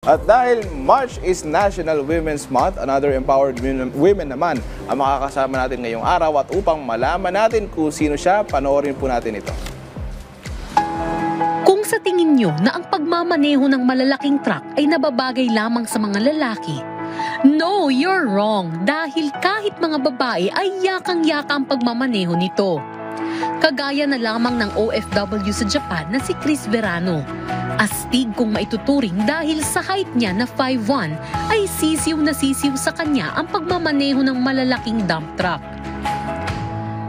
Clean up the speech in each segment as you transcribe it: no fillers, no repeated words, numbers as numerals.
At dahil March is National Women's Month, another empowered women naman ang makakasama natin ngayong araw at upang malaman natin kung sino siya, panoorin po natin ito. Kung sa tingin nyo na ang pagmamaneho ng malalaking truck ay nababagay lamang sa mga lalaki, no, you're wrong dahil kahit mga babae ay yakang-yaka ang pagmamaneho nito. Kagaya na lamang ng OFW sa Japan na si Chris Verano. Astig kung maituturing dahil sa height niya na 5'1", ay sisiw na sisiw sa kanya ang pagmamaneho ng malalaking dump truck.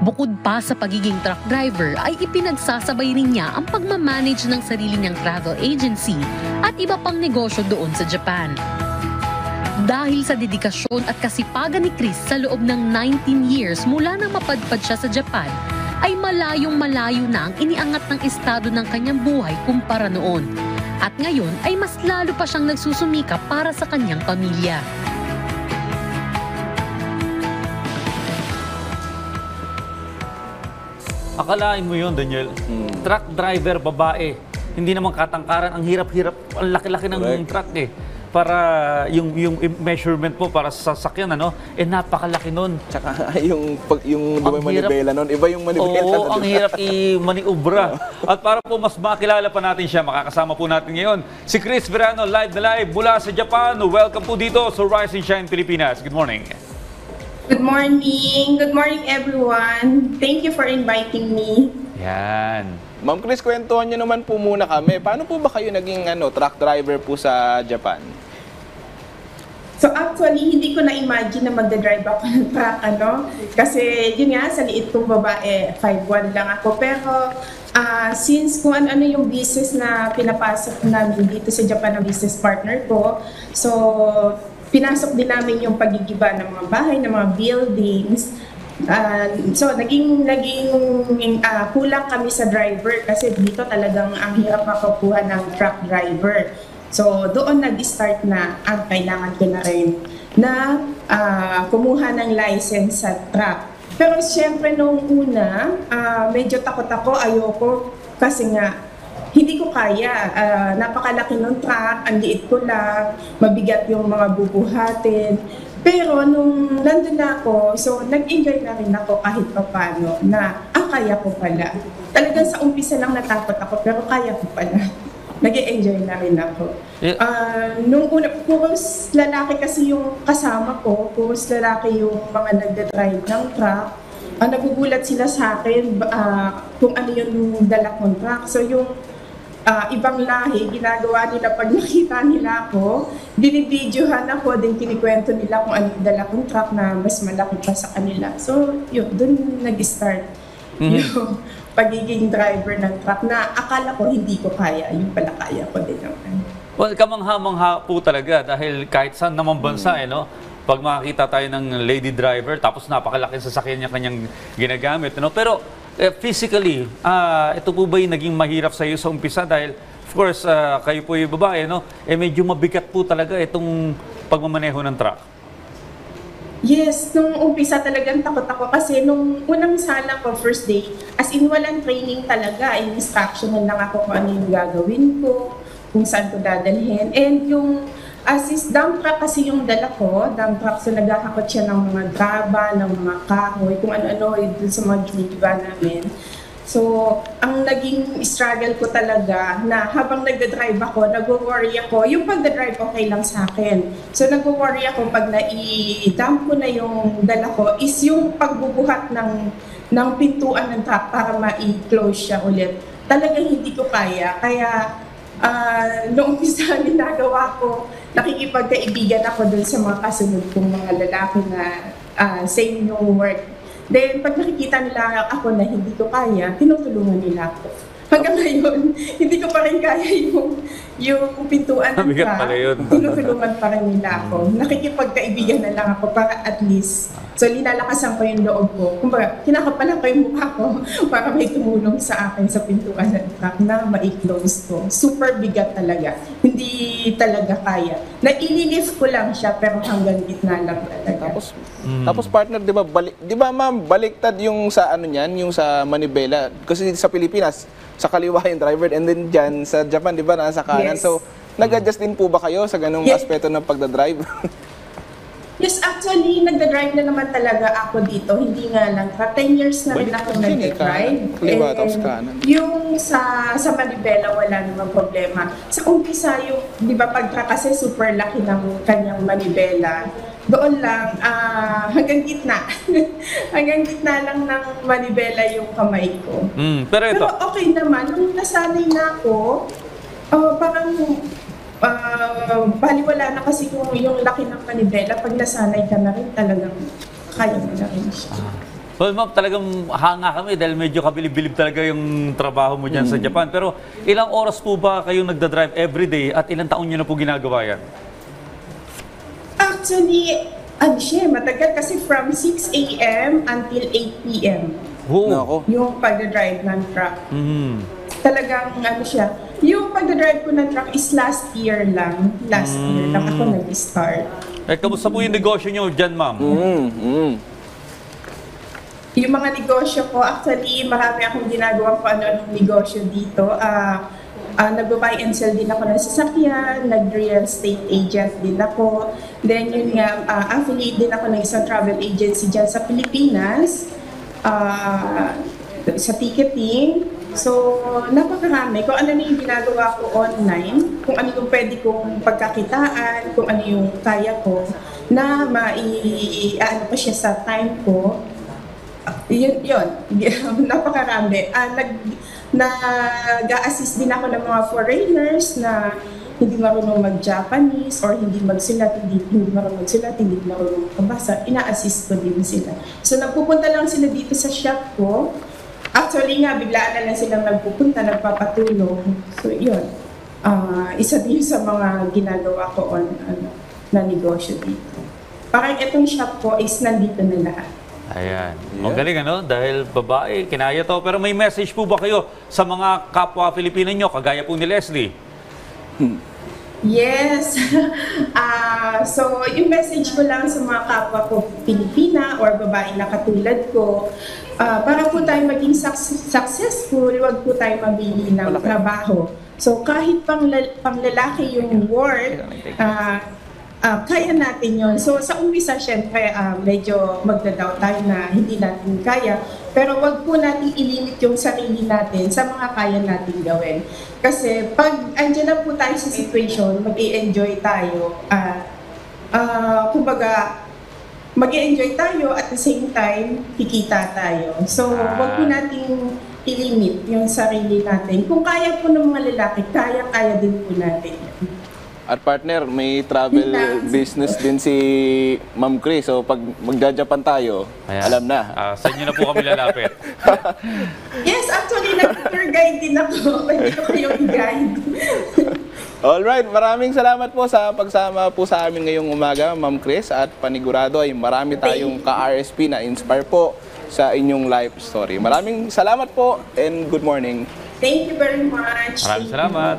Bukod pa sa pagiging truck driver ay ipinagsasabay rin niya ang pagmamanage ng sarili niyang travel agency at iba pang negosyo doon sa Japan. Dahil sa dedikasyon at kasipagan ni Chris sa loob ng 19 years mula nang mapadpad siya sa Japan, ay malayong-malayo na ang iniangat ng estado ng kanyang buhay kumpara noon. At ngayon ay mas lalo pa siyang nagsusumikap para sa kanyang pamilya. Akalain mo yun, Daniel. Truck driver, babae. Hindi naman katangkaran. Ang hirap-hirap, ang laki-laki ng truck eh. Para yung measurement po para sa sasakyan, napakalaki nun. Tsaka yung manibela nun, iba yung manibela. Oo, ang hirap i-maniubra. At para po mas makilala pa natin siya, makakasama po natin ngayon si Chris Verano, live na live mula sa Japan. Welcome po dito sa Rise and Shine Pilipinas. Good morning. Good morning. Good morning, everyone. Thank you for inviting me. Yan. Ma'am Chris, kwentuhan niyo naman po muna kami. Paano po ba kayo naging truck driver po sa Japan? So actually, hindi ko na-imagine na magdadrive ako ng truck, Kasi yun nga, sa liit kong babae, 5'1" lang ako. Pero since kung ano yung business na pinapasok namin dito sa Japan ng business partner ko, so pinasok din namin yung pagigiba ng mga bahay, ng mga buildings. So naging kulang kami sa driver kasi dito talagang ang hirap makakuha ng truck driver. So doon nag-start na ang kailangan ko na rin na kumuha ng license sa truck. Pero siyempre nung una, medyo takot ako, ayoko kasi nga hindi ko kaya. Napakalaki ng truck, ang liit ko lang, mabigat yung mga bubuhatin. Pero nung nandun na ako, so nag-enjoy na rin ako kahit paano na kaya ko pala. Talagang sa umpisa lang natakot ako pero kaya ko pala. Nag-enjoy na rin ako. Nung una, puros lalaki kasi yung kasama ko, puros lalaki yung mga nagdadrive ng truck. Nagugulat sila sa akin kung ano yung dala kong truck. So yung ibang lahi, ginagawa nila pag nakita nila ako, binibidyohan ako, din kinikwento nila kung ano yung dala kong truck na mas malaki pa sa kanila. So, yun, dun nag-start yung pagiging driver ng truck na akala ko hindi ko kaya, yung pala kaya ko din naman. Well, kamangha-mangha po talaga dahil kahit saan naman bansa, pag makakita tayo ng lady driver, tapos napakalaki sasakyan niya kanyang ginagamit, Pero, physically, ito po ba yung naging mahirap sa iyo sa umpisa dahil of course kayo po yung babae, medyo mabigat po talaga itong pagmamaneho ng truck. Yes, nung umpisa talagang takot ako kasi nung unang sala ko first day, as in walang training talaga, instructional lang ako kung ano yung gagawin ko, kung saan ko dadalhin, and yung dump truck kasi yung dala ko, dump truck, so naghahakot siya ng mga graba, ng mga kahoy, kung ano-ano dun sa mga ginigiba namin. So, ang naging struggle ko talaga na habang nagda-drive ako, nag-worry ako, yung pagda-drive okay lang sa akin. So, nag-worry ako pag na-dump ko na yung dala ko is yung pagbubuhat ng pintuan ng truck para ma-close siya ulit. Talagang hindi ko kaya. Kaya, noong umpisa ginagawa ko, nakikipagkaibigan ako dun sa mga kasunod kong mga lalaki na same yung work. Then, pag nakikita nila ako na hindi ko kaya, tinutulungan nila ako. Hanggang ngayon, hindi ko pa rin kaya yung pintuan ng tinutulungan pa rin nila ako. Nakikipagkaibigan na lang ako para at least, so linalakasan ko yung loob ko. Kumbaga, kinakapalan ko yung mukha ko para may tumulong sa akin sa pintuan ng truck na ma-close ko. Super bigat talaga. Hindi talaga kaya. Naililift ko lang siya pero hanggang gitna lang talaga. Tapos partner, di ba ma'am, baliktad yung sa yung sa manibela. Kasi sa Pilipinas, sa kaliwa yung driver and then dyan sa Japan, di ba, nasa kanan. Yes. So, Nag-adjust din po ba kayo sa ganung Yes. aspeto ng pagdadrive? Yes, actually, nagda-drive na naman talaga ako dito. Hindi nga lang. 10 years na rin ako nagda-drive. Kaliwa, tapos kanan. Yung sa Manibela, wala namang problema. Sa umpisa, yung, di ba, pagka kasi super laki ng kanyang Manibela, doon lang, hanggang gitna. Hanggang gitna lang ng Manibela yung kamay ko. Pero ito, Pero okay naman, nung nasanay na ako, parang baliwala na kasi yung laki ng Manibela. Pag nasanay ka na rin, talagang kaya mo na rin siya. well, ma'am, talagang hanga kami dahil medyo kabilib-bilib talaga yung trabaho mo dyan sa Japan. Pero ilang oras po ba kayong nagda-drive everyday at ilang taon nyo na po ginagawa yan? Actually, matagal kasi from 6 a.m. until 8 p.m. Nako. yung pagdadrive ng truck. Mhm. Talagang siya. Yung pagdadrive ko ng truck is last year lang. Last year lang ako nag-start. Kamusta po yung negosyo nyo dyan, ma'am? Yung mga negosyo ko, actually, marami akong ginagawa kung ano-anong negosyo dito. Nag-buy and sell din ako ng sasakyan, nag-real estate agent din ako. Then yun nga, affiliate din ako ng isang travel agency dyan sa Pilipinas, sa ticketing. So, napakarami. Kung ano na yung ginagawa ko online, kung ano yung pwede kong pagkakitaan, kung ano yung kaya ko, na ano pa siya sa time ko, yun. Napakarami. Nag-a-assist din ako ng mga foreigners na hindi marunong mag-Japanese or hindi magsulat, hindi marunong magsulat, hindi marunong magbasa. Ina-assist ko din sila. So, nagpupunta lang sila dito sa shop ko. Actually nga, biglaan na lang silang nagpupunta, nagpapatulong. So, yun. Isa din sa mga ginagawa ko na negosyo dito. Parang itong shop ko is nandito na lahat. Ayan. Ang galing ano? Dahil babae, kinaya to. Pero may message po ba kayo sa mga kapwa Pilipino nyo, kagaya po ni Leslie? Yes. So, yung message ko lang sa mga kapwa ko Pilipina or babae na katulad ko, para po tayo maging successful, wag po tayo mabili ng trabaho. So, kahit panglalaki yung work, kaya natin yon. So, sa umpisa, syempre, medyo magdadaw tayo na hindi natin kaya. Pero wag po natin ilimit yung sarili natin sa mga kaya natin gawin. Kasi pag andyan na po tayo sa situation, mag-i-enjoy tayo. Kumbaga, mag-i-enjoy tayo at the same time, kikita tayo. So, wag po natin ilimit yung sarili natin. Kung kaya po ng mga lalaki, kaya din po natin yan. At partner, may travel business din si Ma'am Chris. So pag magja-Japan tayo, Ayan. alam na. Saan nyo na po kami lalapit? Yes, actually, nag-tour guide din ako. Pwede ko kayong i-guide. Alright, maraming salamat po sa pagsama po sa amin ngayong umaga, Ma'am Chris. At panigurado ay marami tayong ka-RSP na inspire po sa inyong life story. Maraming salamat po and good morning. Thank you very much. Maraming salamat.